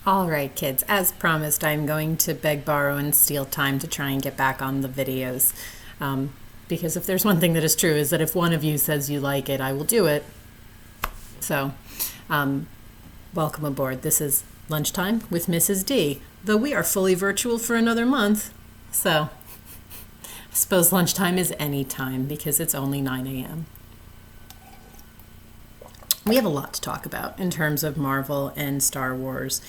All right, kids. As promised, I'm going to beg, borrow, and steal time to try and get back on the videos. Um, because if there's one thing that is true, is that if one of you says you like it, I will do it. So, um, welcome aboard. This is Lunchtime with Mrs. D, though we are fully virtual for another month. So, I suppose lunchtime is any time because it's only 9 a.m. We have a lot to talk about in terms of Marvel and Star Wars.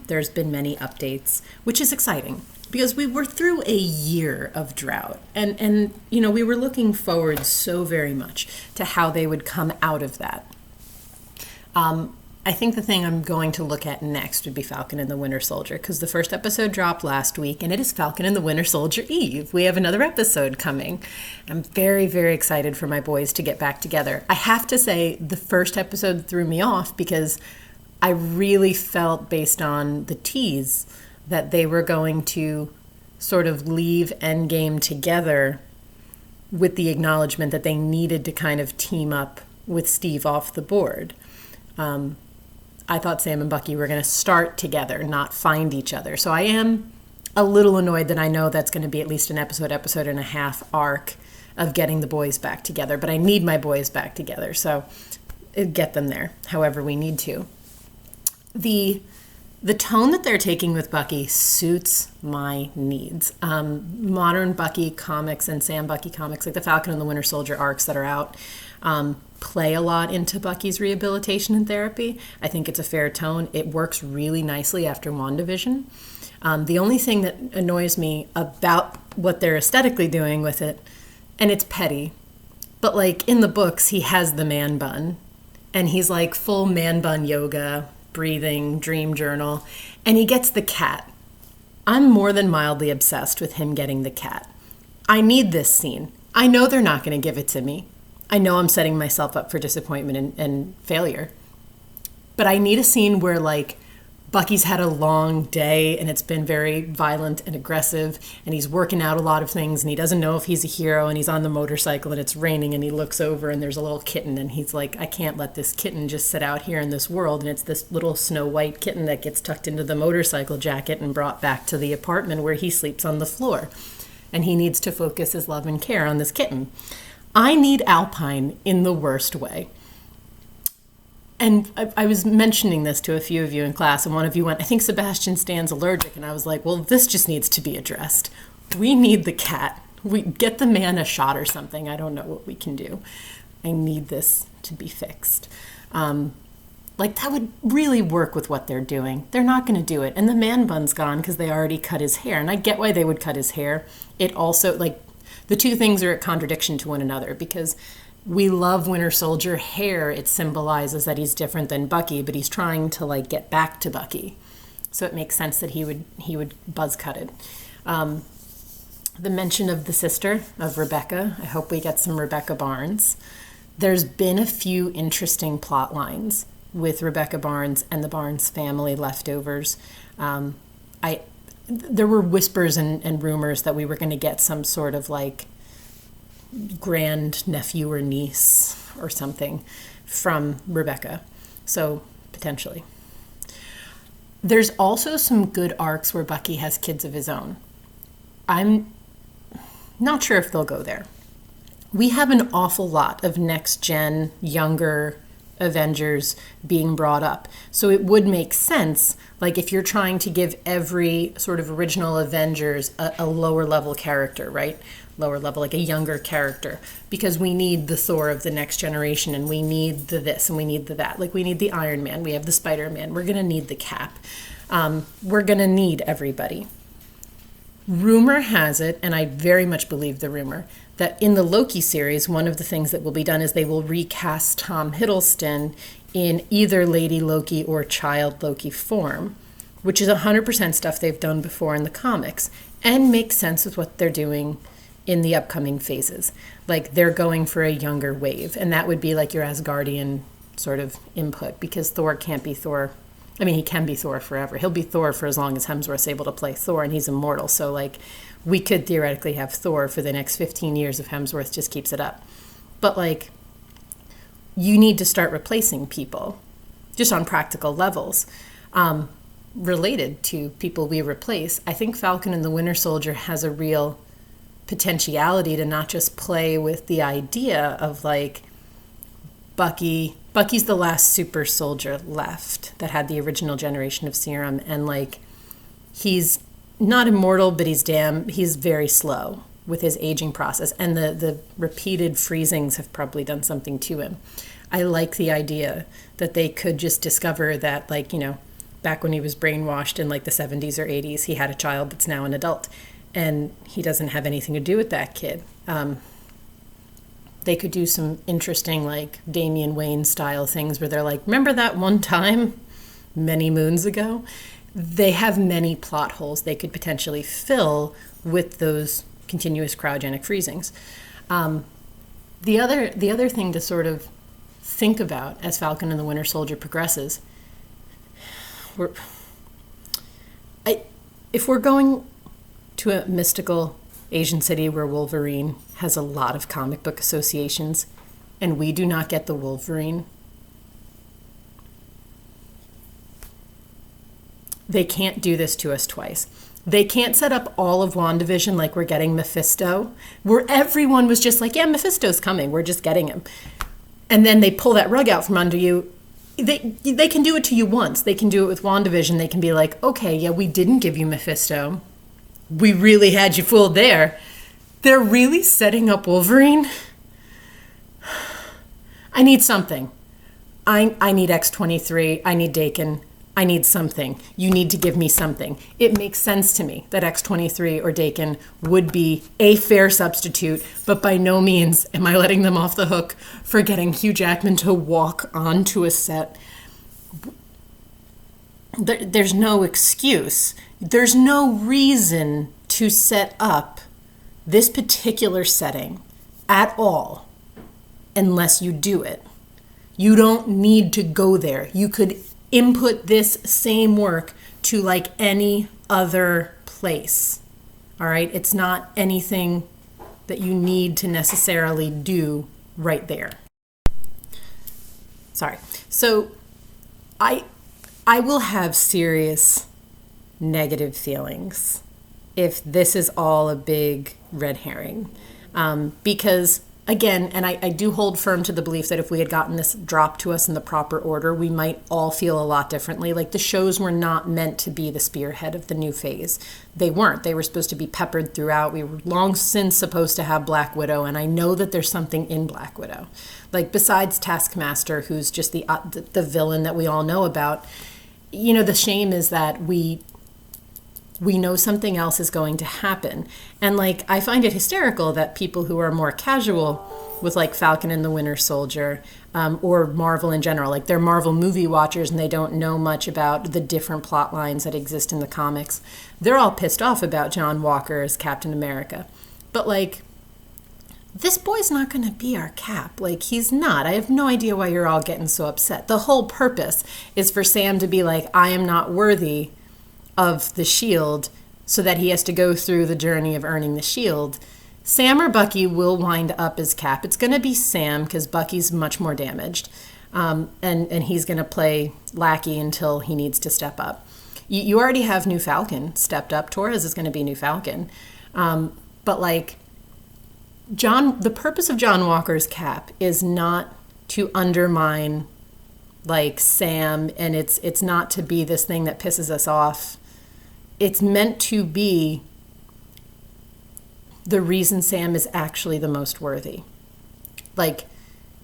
There's been many updates, which is exciting because we were through a year of drought. And we were looking forward so very much to how they would come out of that. I think the thing I'm going to look at next would be Falcon and the Winter Soldier, because the first episode dropped last week, and it is Falcon and the Winter Soldier Eve. We have another episode coming. I'm very, very excited for my boys to get back together. I have to say, the first episode threw me off because I really felt, based on the tease, that they were going to sort of leave Endgame together with the acknowledgement that they needed to kind of team up with Steve off the board. I thought Sam and Bucky were going to start together, not find each other. So I am a little annoyed that I know that's going to be at least an episode and a half arc of getting the boys back together. But I need my boys back together, so get them there however we need to. The tone that they're taking with Bucky suits my needs. Modern Bucky comics and Sam Bucky comics, like the Falcon and the Winter Soldier arcs that are out, play a lot into Bucky's rehabilitation and therapy. I think it's a fair tone. It works really nicely after WandaVision. The only thing that annoys me about what they're aesthetically doing with it, and it's petty, but like in the books, he has the man bun, and he's like full man bun yoga, breathing, dream journal, and he gets the cat. I'm more than mildly obsessed with him getting the cat. I need this scene. I know they're not going to give it to me. I know I'm setting myself up for disappointment and failure. But I need a scene where, like, Bucky's had a long day and it's been very violent and aggressive and he's working out a lot of things and he doesn't know if he's a hero and he's on the motorcycle and it's raining and he looks over and there's a little kitten and he's like, I can't let this kitten just sit out here in this world. And it's this little Snow White kitten that gets tucked into the motorcycle jacket and brought back to the apartment where he sleeps on the floor. And he needs to focus his love and care on this kitten. I need Alpine in the worst way. And I was mentioning this to a few of you in class, and one of you went, I think Sebastian Stan's allergic. And I was like, well, this just needs to be addressed. We need the cat. We get the man a shot or something. I don't know what we can do. I need this to be fixed. That would really work with what they're doing. They're not going to do it. And the man bun's gone because they already cut his hair. And I get why they would cut his hair. It also, the two things are a contradiction to one another because we love Winter Soldier hair. It symbolizes that he's different than Bucky, but he's trying to get back to Bucky. So it makes sense that he would buzz cut it. The mention of the sister of Rebecca. I hope we get some Rebecca Barnes. There's been a few interesting plot lines with Rebecca Barnes and the Barnes family leftovers. There were whispers and rumors that we were going to get some sort of grand nephew or niece or something from Rebecca. So potentially. There's also some good arcs where Bucky has kids of his own. I'm not sure if they'll go there. We have an awful lot of next-gen, younger Avengers being brought up. So it would make sense, if you're trying to give every sort of original Avengers a lower level character, right? Lower level, like a younger character, because we need the Thor of the next generation and we need the this and we need the that. We need the Iron Man, we have the Spider-Man, we're going to need the Cap. We're going to need everybody. Rumor has it, and I very much believe the rumor, that in the Loki series, one of the things that will be done is they will recast Tom Hiddleston in either Lady Loki or Child Loki form, which is 100% stuff they've done before in the comics, and makes sense with what they're doing in the upcoming phases. They're going for a younger wave, and that would be your Asgardian sort of input, because Thor can't be Thor. I mean, he can be Thor forever. He'll be Thor for as long as Hemsworth's able to play Thor, and he's immortal. So, we could theoretically have Thor for the next 15 years if Hemsworth just keeps it up. But, you need to start replacing people, just on practical levels. related to people we replace. I think Falcon and the Winter Soldier has a real potentiality to not just play with the idea of like Bucky's the last super soldier left that had the original generation of serum, and like he's not immortal, but he's very slow with his aging process, and the repeated freezings have probably done something to him. I like the idea that they could just discover that, like, back when he was brainwashed in like the 70s or 80s, he had a child that's now an adult, and he doesn't have anything to do with that kid. They could do some interesting, like, Damian Wayne style things where they're like, remember that one time many moons ago? They have many plot holes they could potentially fill with those continuous cryogenic freezings. The other thing to sort of think about as Falcon and the Winter Soldier progresses, if we're going to a mystical Asian city where Wolverine has a lot of comic book associations, and we do not get the Wolverine, they can't do this to us twice. They can't set up all of WandaVision like we're getting Mephisto, where everyone was just like, yeah, Mephisto's coming, we're just getting him. And then they pull that rug out from under you. They can do it to you once. They can do it with WandaVision. They can be like, okay, yeah, we didn't give you Mephisto. We really had you fooled there. They're really setting up Wolverine? I need something. I need X-23. I need Dakin. I need something. You need to give me something. It makes sense to me that X-23 or Dakin would be a fair substitute, but by no means am I letting them off the hook for getting Hugh Jackman to walk onto a set. There's no excuse. There's no reason to set up this particular setting at all unless you do it. You don't need to go there. You could input this same work to like any other place. All right? It's not anything that you need to necessarily do right there. Sorry. So I will have serious negative feelings if this is all a big red herring. Because, again, and I do hold firm to the belief that if we had gotten this dropped to us in the proper order, we might all feel a lot differently. Like, the shows were not meant to be the spearhead of the new phase. They weren't. They were supposed to be peppered throughout. We were long since supposed to have Black Widow, and I know that there's something in Black Widow. Like, besides Taskmaster, who's just the villain that we all know about, the shame is that we know something else is going to happen. And like, I find it hysterical that people who are more casual with like Falcon and the Winter Soldier, or Marvel in general, like they're Marvel movie watchers and they don't know much about the different plot lines that exist in the comics. They're all pissed off about John Walker as Captain America. But like, this boy's not going to be our Cap. Like, he's not. I have no idea why you're all getting so upset. The whole purpose is for Sam to be like, I am not worthy of the shield, so that he has to go through the journey of earning the shield. Sam or Bucky will wind up as Cap. It's going to be Sam because Bucky's much more damaged, and he's going to play lackey until he needs to step up. You already have New Falcon stepped up. Torres is going to be New Falcon, but like the purpose of John Walker's Cap is not to undermine like Sam, and it's not to be this thing that pisses us off. It's meant to be the reason Sam is actually the most worthy. Like,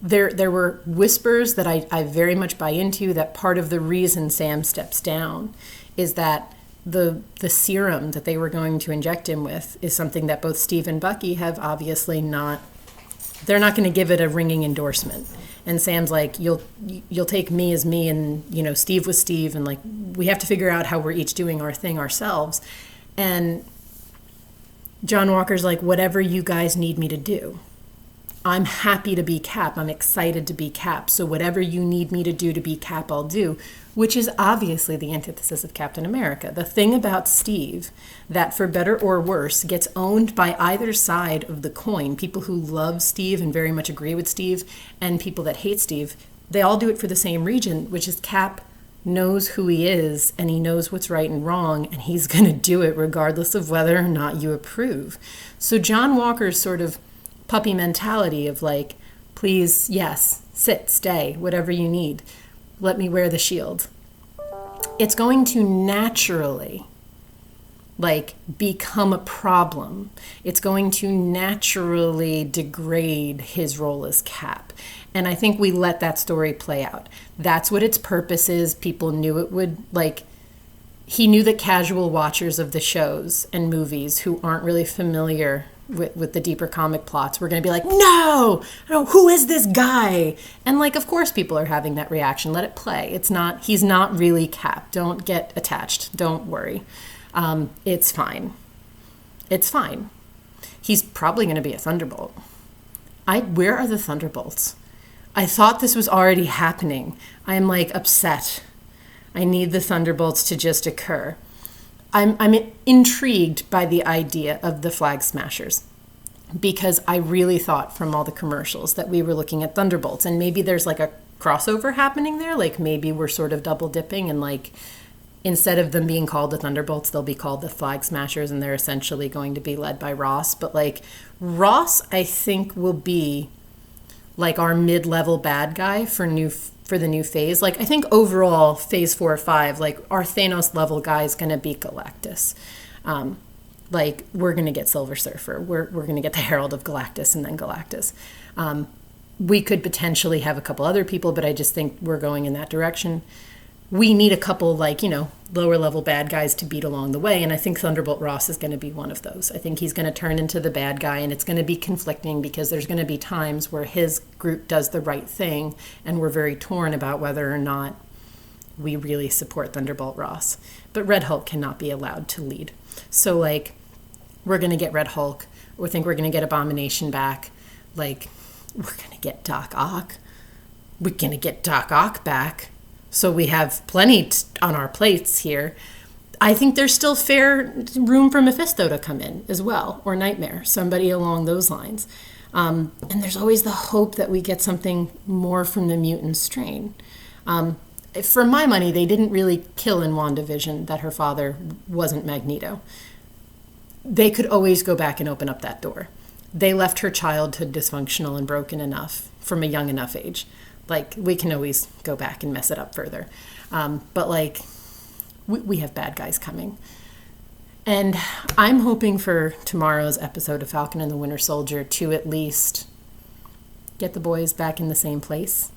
there were whispers that I very much buy into, that part of the reason Sam steps down is that the serum that they were going to inject him with is something that both Steve and Bucky have obviously not, they're not going to give it a ringing endorsement. And Sam's like, you'll take me as me, and Steve was Steve, and like we have to figure out how we're each doing our thing ourselves. And John Walker's like, whatever you guys need me to do, I'm happy to be Cap. I'm excited to be Cap. So whatever you need me to do to be Cap, I'll do, which is obviously the antithesis of Captain America. The thing about Steve that, for better or worse, gets owned by either side of the coin, people who love Steve and very much agree with Steve, and people that hate Steve, they all do it for the same reason, which is Cap knows who he is and he knows what's right and wrong, and he's going to do it regardless of whether or not you approve. So John Walker's sort of puppy mentality of like, please, yes, sit, stay, whatever you need. Let me wear the shield. It's going to naturally like become a problem. It's going to naturally degrade his role as Cap. And I think we let that story play out. That's what its purpose is. People knew it would, like, he knew that casual watchers of the shows and movies who aren't really familiar with the deeper comic plots were going to be like, no, who is this guy? And like, of course people are having that reaction. Let it play. He's not really Cap. Don't get attached. Don't worry. It's fine. It's fine. He's probably going to be a Thunderbolt. Where are the Thunderbolts? I thought this was already happening. I am like upset. I need the Thunderbolts to just occur. I'm intrigued by the idea of the Flag Smashers because I really thought from all the commercials that we were looking at Thunderbolts, and maybe there's like a crossover happening there. Like maybe we're sort of double dipping and like instead of them being called the Thunderbolts, they'll be called the Flag Smashers, and they're essentially going to be led by Ross. But like Ross, I think will be like our mid-level bad guy for the new phase. Like I think overall phase 4 or 5, like our Thanos level guy is going to be Galactus. Like we're going to get Silver Surfer. We're going to get the Herald of Galactus and then Galactus. We could potentially have a couple other people, but I just think we're going in that direction. We need a couple like, lower level bad guys to beat along the way. And I think Thunderbolt Ross is going to be one of those. I think he's going to turn into the bad guy, and it's going to be conflicting because there's going to be times where his group does the right thing and we're very torn about whether or not we really support Thunderbolt Ross. But Red Hulk cannot be allowed to lead. So like we're going to get Red Hulk. We think we're going to get Abomination back. Like we're going to get Doc Ock. We're going to get Doc Ock back. So we have plenty on our plates here. I think there's still fair room for Mephisto to come in as well, or Nightmare, somebody along those lines. And there's always the hope that we get something more from the mutant strain. For my money, they didn't really kill in WandaVision that her father wasn't Magneto. They could always go back and open up that door. They left her childhood dysfunctional and broken enough from a young enough age. Like, we can always go back and mess it up further. But, like, we have bad guys coming. And I'm hoping for tomorrow's episode of Falcon and the Winter Soldier to at least get the boys back in the same place.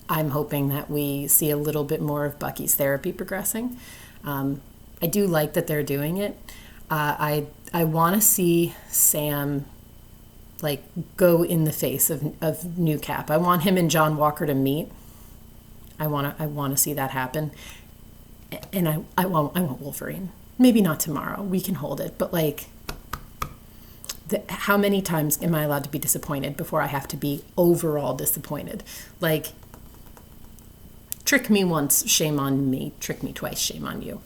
I'm hoping that we see a little bit more of Bucky's therapy progressing. I do like that they're doing it. I want to see Sam like go in the face of new Cap. I want him and John Walker to meet. I want to see that happen. And I want Wolverine. Maybe not tomorrow. We can hold it. But like, how many times am I allowed to be disappointed before I have to be overall disappointed? Like, trick me once, shame on me. Trick me twice, shame on you.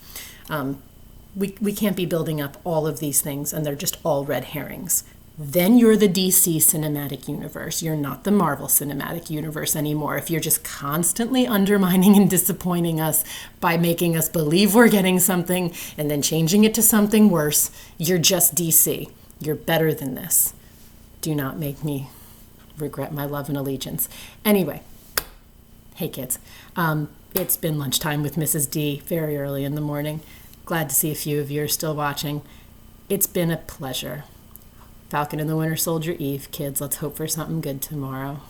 We can't be building up all of these things and they're just all red herrings. Then you're the DC cinematic universe. You're not the Marvel cinematic universe anymore. If you're just constantly undermining and disappointing us by making us believe we're getting something and then changing it to something worse, you're just DC. You're better than this. Do not make me regret my love and allegiance. Anyway, hey kids. It's been lunchtime with Mrs. D very early in the morning. Glad to see a few of you are still watching. It's been a pleasure. Falcon and the Winter Soldier Eve, kids. Let's hope for something good tomorrow.